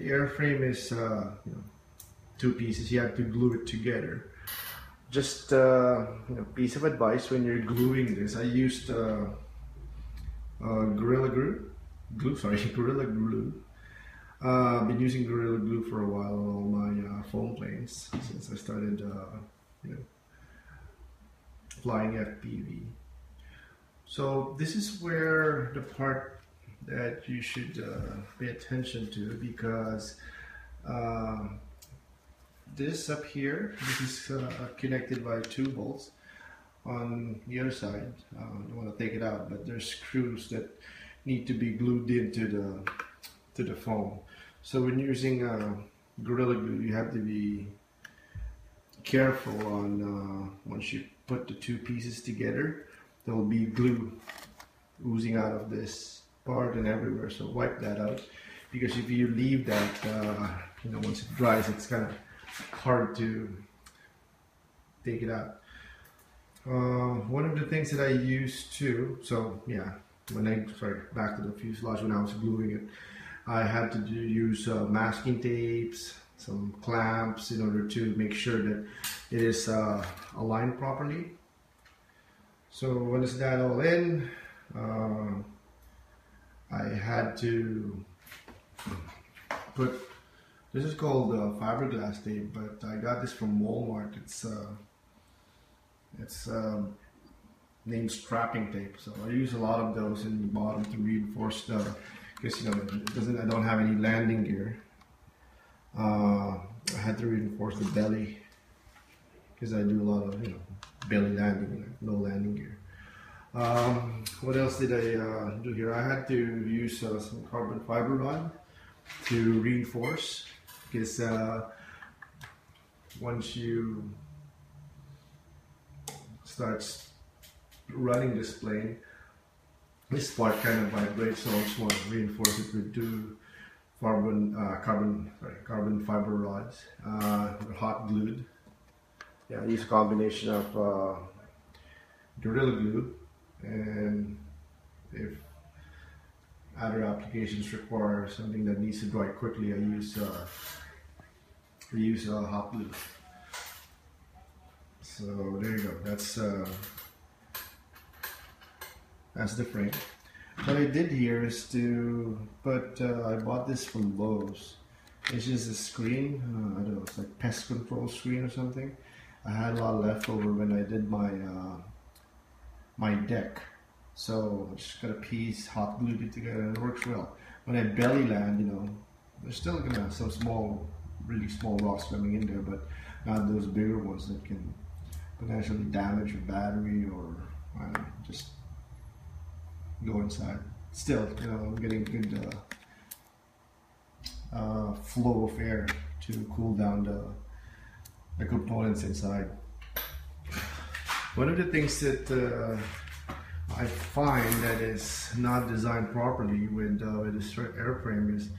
the airframe is two pieces. You have to glue it together. Just piece of advice when you're gluing this. I used Gorilla Glue. Gorilla Glue. I've been using Gorilla Glue for a while on all my foam planes since I started flying FPV. So this is where the part that you should pay attention to, because this up here, this is connected by 2 bolts. On the other side, I don't want to take it out, but there's screws that need to be glued into the foam. So when using Gorilla Glue, you have to be careful on once you put the 2 pieces together, there will be glue oozing out of this part and everywhere. So wipe that out, because if you leave that, once it dries, it's kind of hard to take it out. One of the things that I used to, back to the fuselage, when I was gluing it, I had to use masking tapes, some clamps, in order to make sure that it is aligned properly. So once that all in, I had to put, this is called fiberglass tape, but I got this from Walmart. It's named strapping tape. So I use a lot of those in the bottom to reinforce because I don't have any landing gear. I had to reinforce the belly because I do a lot of belly landing, no landing gear. What else did I do here? I had to use some carbon fiber rod to reinforce, because once you start running this plane, this part kind of vibrates, so I just want to reinforce it with 2 carbon fiber rods, hot glued. Yeah, I use a combination of Gorilla Glue, and if other applications require something that needs to dry quickly, I use hot glue. So there you go. That's the frame. What I did here is to put, I bought this from Lowe's. It's just a screen, I don't know, it's like pest control screen or something. I had a lot left over when I did my my deck. So I just got a piece, hot glued it together, and it works well. When I belly land, there's still gonna have some really small rocks coming in there, but not those bigger ones that can potentially damage your battery or just go inside. Still, I'm getting good flow of air to cool down the components inside. One of the things that I find that is not designed properly with this airframe is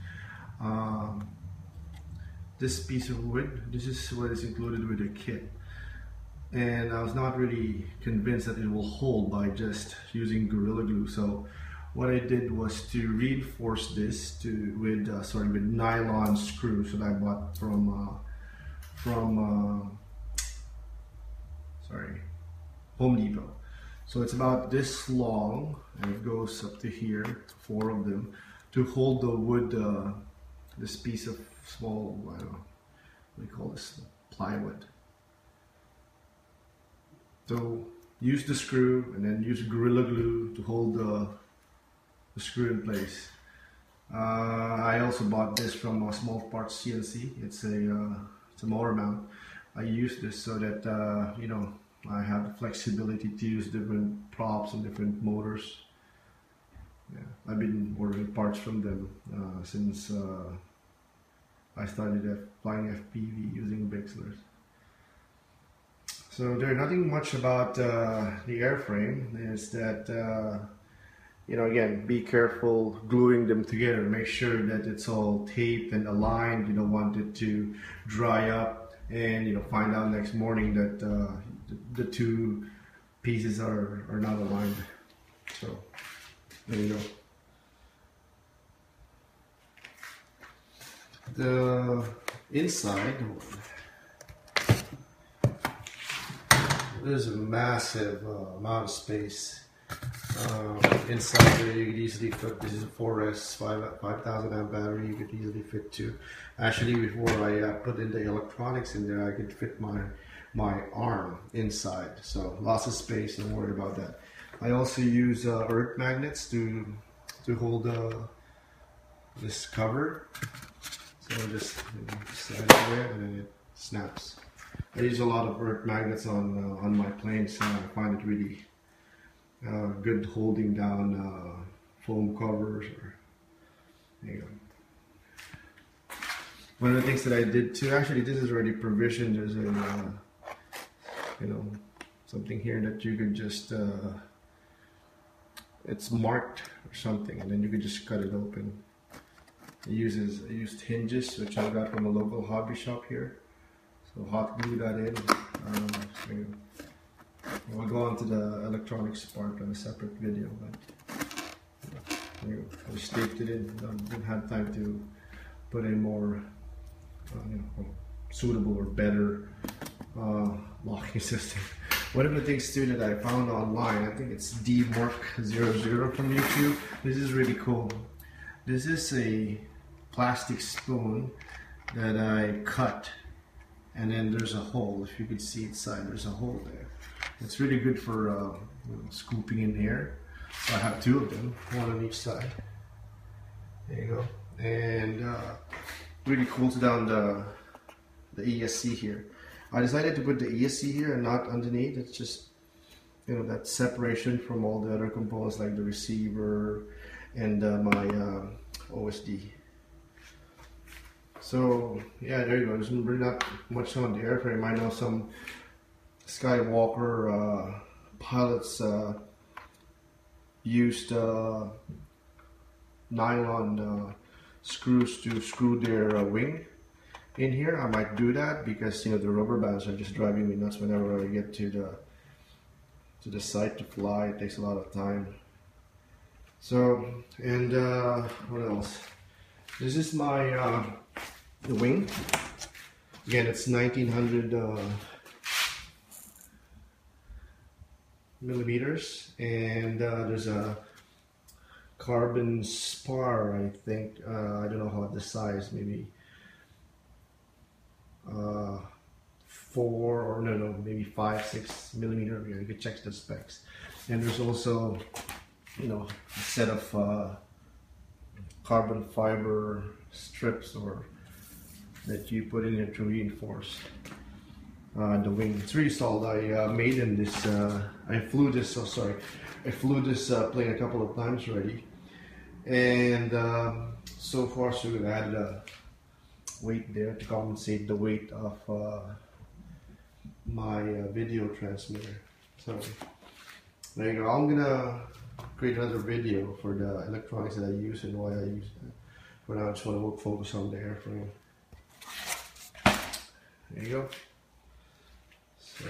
this piece of wood. This is what is included with the kit, and I was not really convinced that it will hold by just using Gorilla Glue. So what I did was to reinforce this with nylon screws that I bought from Home Depot. So it's about this long, and it goes up to here, 4 of them, to hold the wood, this piece of small, I don't know, what do you call this, plywood. So use the screw and then use Gorilla Glue to hold the screw in place. I also bought this from Small Parts CNC. It's a motor mount. I use this so that I have the flexibility to use different props and different motors. Yeah, I've been ordering parts from them since I started flying FPV using Bixlers. So there's nothing much about the airframe. Is that again, be careful gluing them together. Make sure that it's all taped and aligned. You don't want it to dry up and find out next morning that the 2 pieces are not aligned. So there you go. The inside, there's a massive amount of space. Inside there you could easily fit, this is a 4S 5000 amp battery, you could easily fit two. Actually, before I put in the electronics in there, I could fit my arm inside, so lots of space, don't worry about that. I also use earth magnets to hold this cover, so just slide it there and then it snaps. I use a lot of earth magnets on my planes, so I find it really good holding down foam covers. There you go. One of the things that I did too, actually this is already provisioned, there's a you know, something here that you could just it's marked or something, and then you could just cut it open. I used hinges, which I got from a local hobby shop here. So hot glue that in. We'll go on to the electronics part on a separate video, but I just taped it in. I didn't have time to put a more suitable or better locking system. One of the things too that I found online, I think it's DMork00 from YouTube. This is really cool. This is a plastic spoon that I cut, and then there's a hole. If you could see inside, there's a hole there. It's really good for scooping in air. So I have two of them, one on each side. There you go. And really cools down the ESC here. I decided to put the ESC here and not underneath. It's just, you know, that separation from all the other components like the receiver and my OSD. So yeah, there you go. There's really not much on the airframe. I know some Skywalker pilots used nylon screws to screw their wing in here. I might do that because, you know, the rubber bands are just driving me nuts whenever I get to the site to fly. It takes a lot of time. So, and what else? This is my the wing. Again, it's 1900 millimeters, and there's a carbon spar, I think. I don't know how the size, maybe 4 or maybe 5-6 millimeter. You can check the specs. And there's also, you know, a set of carbon fiber strips or that you put in there to reinforce the wing. It's really solid. I made in this. I flew this. Oh, sorry, I flew this plane a couple of times already, and so far so good. I added a weight there to compensate the weight of my video transmitter. So there you go. I'm gonna create another video for the electronics that I use and why I use it. For now, I just want to focus on the airframe. There you go. So